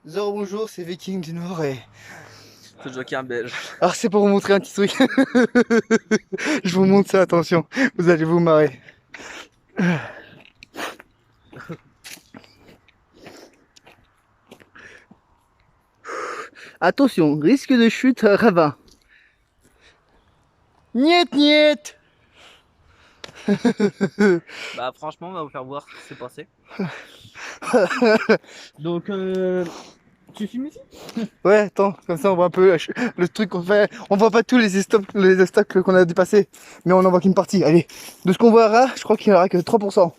Zoro bonjour, c'est Viking du Nord et... Ce Joker belge. Alors c'est pour vous montrer un petit truc. Je vous montre ça, attention, vous allez vous marrer. Attention, risque de chute ravin. Niet niet. Bah franchement on va vous faire voir ce qui s'est passé. Donc tu filmes ici? Ouais, attends, comme ça on voit un peu le truc qu'on fait. On voit pas tous les obstacles qu'on a dépassés, mais on en voit qu'une partie. Allez, de ce qu'on verra, je crois qu'il n'y aura que 3%.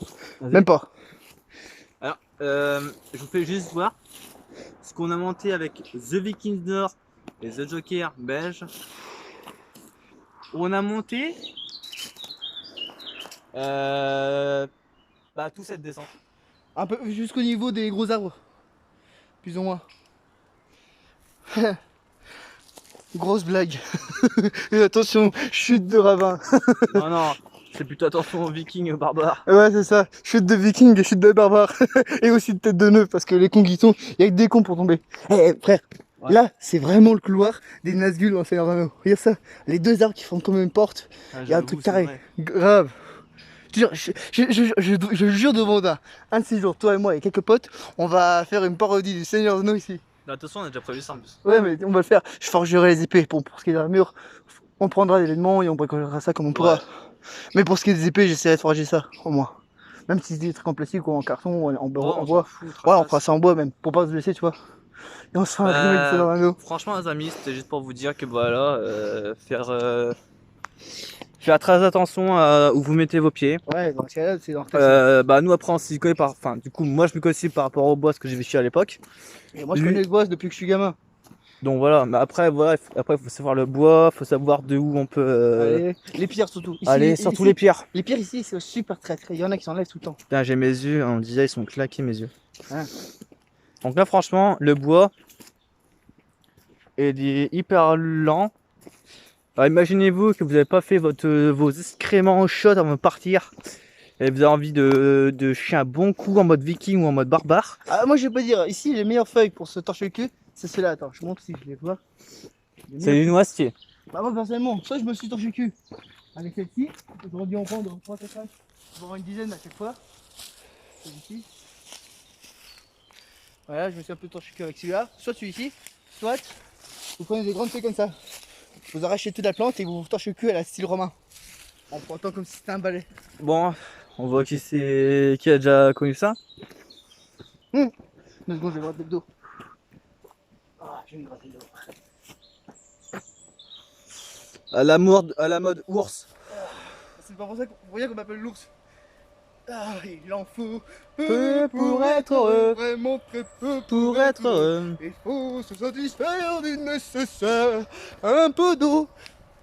Même pas. Alors je vous fais juste voir ce qu'on a monté avec The Vikings Nord et The Joker belge. On a monté bah, toute cette descente. Un peu jusqu'au niveau des gros arbres. Plus ou moins. Grosse blague. Et attention, chute de ravin. Non non, je fais plutôt attention aux vikings et aux barbares. Ouais, c'est ça. Chute de viking et chute de barbare. Et aussi de tête de nœud, parce que les cons qui sont, il y a que des cons pour tomber. Eh frère, ouais. Là, c'est vraiment le couloir des Nazgûl dans Seigneur des Anneaux. Regarde ça. Les deux arbres qui font comme une porte. Il y a un truc carré. Grave. Je jure devant un de ces jours, toi et moi et quelques potes, on va faire une parodie du Seigneur des Anneaux ici. De toute façon on a déjà prévu ça en plus. Ouais mais on va le faire. Je forgerai les épées pour ce qui est de l'armure. On prendra l'événement et on bricolera ça comme on pourra. Ouais. Mais pour ce qui est des épées, j'essaierai de forger ça au moins. Même si c'est des trucs en plastique ou en carton ou en bois. Ouais, on fera ça en bois même pour pas se blesser, tu vois. Et on se fera un remake de Seigneur des Anneaux. Franchement les amis, c'était juste pour vous dire que voilà, faire très attention à où vous mettez vos pieds. Ouais, dans ce cas-là, c'est dans le bah nous après on s'y connaît par... Enfin du coup moi je me connais aussi par rapport au bois, ce que j'ai vécu à l'époque. Et moi je connais le bois depuis que je suis gamin. Donc voilà, mais après voilà, après faut savoir le bois, faut savoir de où on peut... Allez, les pierres surtout. Ici, allez, surtout les pierres. Les pierres ici c'est super traître, il y en a qui s'enlèvent tout le temps. Putain j'ai mes yeux, on disait ils sont claqués mes yeux. Hein. Donc là franchement, le bois est hyper lent. Alors imaginez-vous que vous n'avez pas fait vos excréments chauds avant de partir. Et vous avez envie de chier un bon coup en mode viking ou en mode barbare. Ah moi je vais pas dire, ici les meilleures feuilles pour se torcher le cul, c'est celle-là, attends, je montre si je les vois. C'est du noisetier. Bah moi personnellement, ça je me suis torché le cul. Avec celle-ci, j'aurais dû en prendre 3 4 5, voire une dizaine à chaque fois. Celui-ci. Voilà, je me suis un peu torché le cul avec celui-là. Soit celui-ci, soit vous prenez des grandes feuilles comme ça. Vous arrachez toute la plante et vous vous torchez le cul à la style romain. En pointant comme si c'était un balai. Bon, on voit qui a déjà connu ça. 2 secondes, je vais gratter le dos. Ah, je vais me gratter le dos. À la mode ours. C'est pas pour ça qu'on m'appelle l'ours. Ah, il en faut peu pour être heureux. Vraiment très peu pour être heureux. Il faut se satisfaire du nécessaire. Un peu d'eau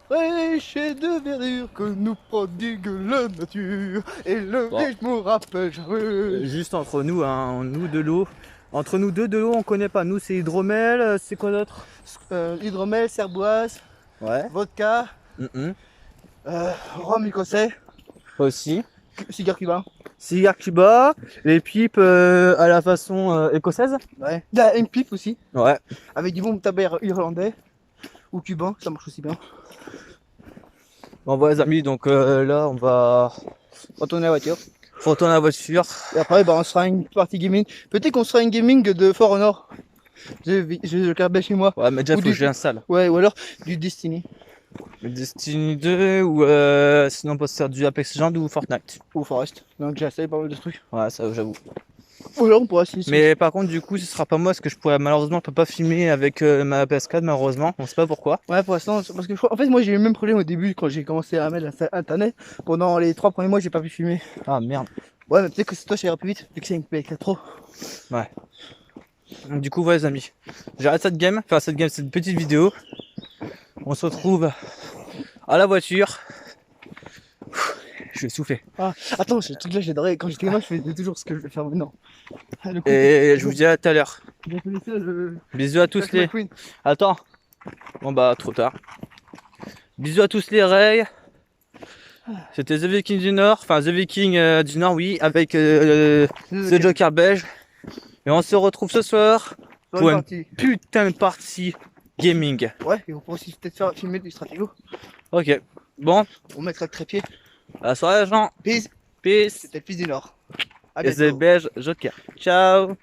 fraîche et de verdure que nous prodigue la nature. Et le rythme me rappelle jamais. Juste entre nous, hein, nous de l'eau. Entre nous deux de l'eau, on connaît pas. Nous c'est hydromel, c'est quoi d'autre? Hydromel, cerboise, ouais. Vodka, rhum écossais. Aussi. Cigare cubain. Cigare Cuba, les pipes à la façon écossaise. Ouais. Une pipe aussi. Ouais. Avec du bon tabac irlandais ou cubain, ça marche aussi bien. Bon voilà les amis, donc là on va retourner à la voiture. Faut retourner à la voiture. Et après bah, on sera une partie gaming. Peut-être qu'on sera une gaming de For Honor. J'ai le câble chez moi. Ouais mais déjà faut que j'ai un salle. Ouais ou alors du Destiny. Le Destiny 2 ou sinon on peut se faire du Apex Legends ou Fortnite. Ou Forest. Donc j'ai essayé pas mal de trucs. Ouais ça j'avoue. Ou alors on pourra essayer. Mais par contre du coup ce sera pas moi parce que je pourrais malheureusement je peux pas filmer avec ma PS4 malheureusement. On sait pas pourquoi. Ouais pour l'instant parce que en fait moi j'ai eu le même problème au début quand j'ai commencé à mettre internet. Pendant les 3 premiers mois j'ai pas pu filmer. Ah merde. Ouais mais peut-être que c'est toi ça ira plus vite vu que c'est une PS4 Pro. Ouais. Du coup ouais les amis, j'arrête cette game, enfin cette petite vidéo. On se retrouve à la voiture. Je vais souffler. Ah, attends, ce truc là j'adorais. Quand j'étais gamin je faisais toujours ce que je vais faire maintenant. Et je vous dis à tout à l'heure. Bisous à tous les... Attends. Bon bah trop tard. Bisous à tous les rails. C'était The Viking du Nord, enfin The Viking du Nord oui, avec The Joker belge. Et on se retrouve ce soir pour une putain de partie gaming. Ouais, et on pourrait aussi peut-être faire filmer du Stratego. Ok, bon. On mettra le trépied. À la soirée, les gens. Peace. Peace. C'était le fils du Nord. À Et bientôt. The Belge Joker. Ciao.